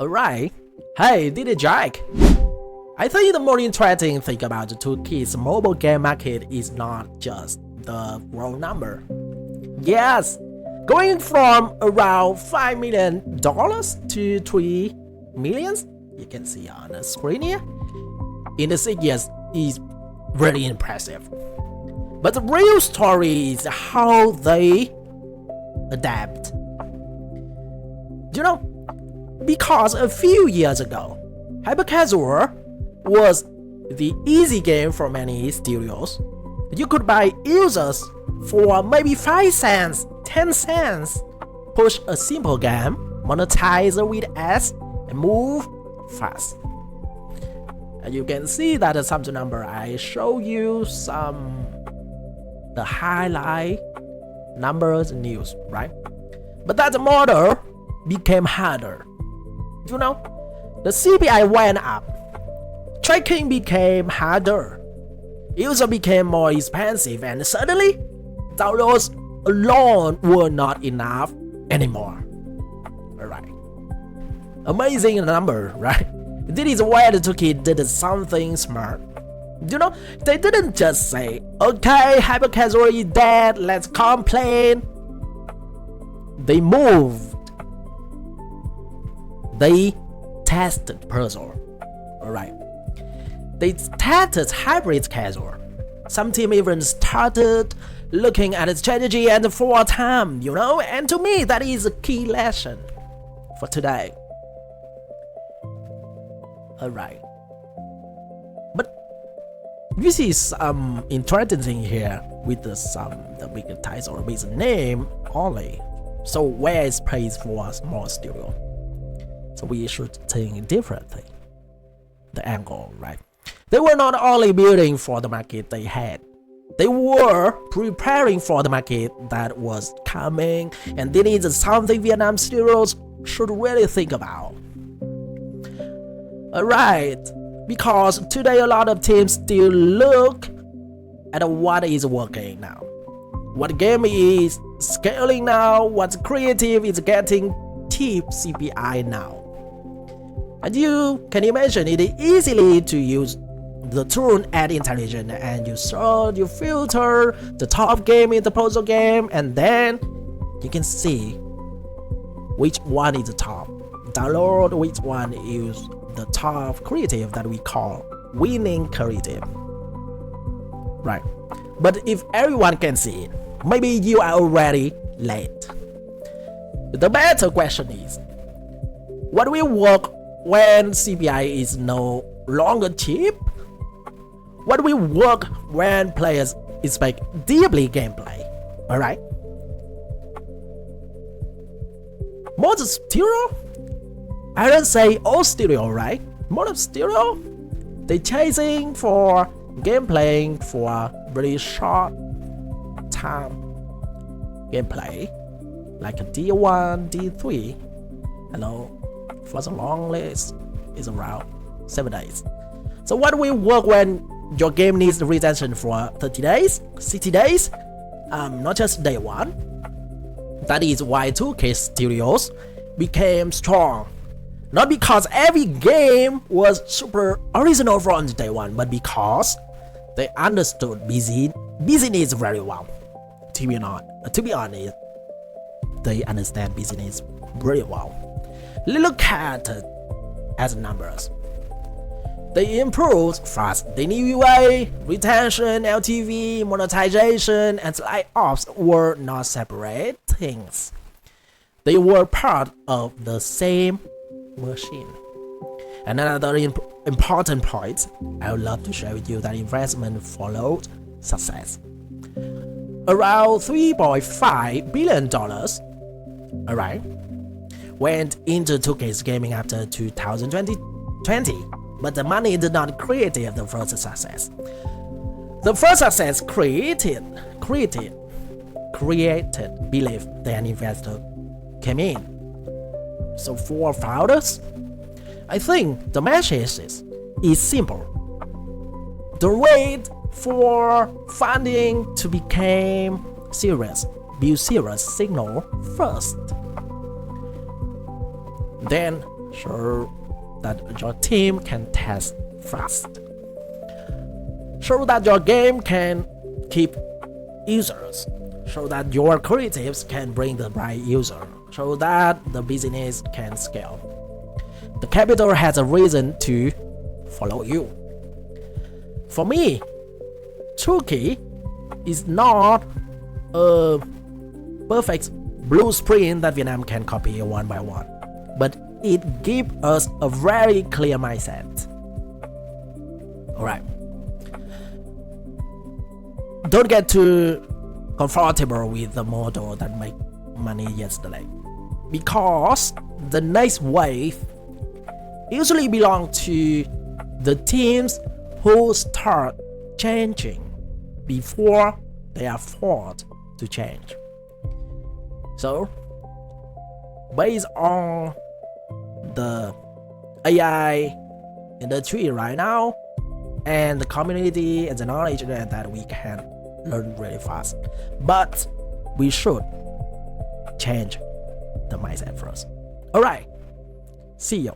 Alright. Hey, this is Jack. I think the more interesting thing about the Turkish mobile game market is not just the raw number. Yes, going from around $5 million to $3 million, you can see on the screen here, in the 6 years is really impressive. But the real story is how they adapt. You know, because a few years ago, hyper-casual was the easy game for many studios. You could buy users for maybe 5 cents, 10 cents, push a simple game, monetize with ads, and move fast. And you can see that some number I show you the highlight numbers news, right? But that model became harder. You know, the CPI went up, tracking became harder, user became more expensive, and suddenly downloads alone were not enough anymore. Alright, amazing number, right? This is where the Turkey did something smart. You know, they didn't just say, okay, hyper-casual is dead, let's complain. They moved. They tested puzzle. Alright. They tested hybrid casual. Some team even started looking at strategy and for time, you know, and to me that is a key lesson for today. Alright. But you see some interesting thing here with the bigger title with the name only. So where is place for a small studio? So we should think differently. The angle, right? They were not only building for the market they had, they were preparing for the market that was coming, and this is something Vietnam studios should really think about. Alright, because today a lot of teams still look at what is working now. What game is scaling now, what creative is getting cheap CPI now. And you can imagine it is easily to use the tool Add Intelligence, and you sort, you filter the top game in the puzzle game, and then you can see which one is the top. Download which one is the top creative that we call winning creative. Right. But if everyone can see it, maybe you are already late. The better question is, what will work when CPI is no longer cheap? What will work when players expect deeply gameplay? Alright? Mod stereo? I don't say all stereo, right? Mod stereo? They chasing for gameplay for very short time gameplay, like a D1, D3. For the long list is around 7 days. So what will work when your game needs retention for 30 days, 60 days, not just day one? That is why 2K studios became strong. Not because every game was super original from day one, but because they understood business very well. To be honest, they understand business very well. Look at as numbers. They improved fast. The new UA, retention, LTV, monetization, and light ops were not separate things. They were part of the same machine. And another important point I would love to share with you that investment followed success. Around $3.5 billion, alright, went into 2K's gaming after 2020, but the money did not create the first success. The first success created belief, then investor came in. So for founders, I think the message is simple. Don't wait for funding to become serious. Build serious signal first. Then so that your team can test fast, so that your game can keep users, so that your creatives can bring the right user, so that the business can scale. The capital has a reason to follow you. For me, Turkey is not a perfect blueprint that Vietnam can copy one by one, but it gives us a very clear mindset. Alright. Don't get too comfortable with the model that made money yesterday, because the next wave usually belongs to the teams who start changing before they are forced to change. So, based on the AI industry right now, and the community and the knowledge that we can learn really fast, but we should change the mindset first. Alright, see you.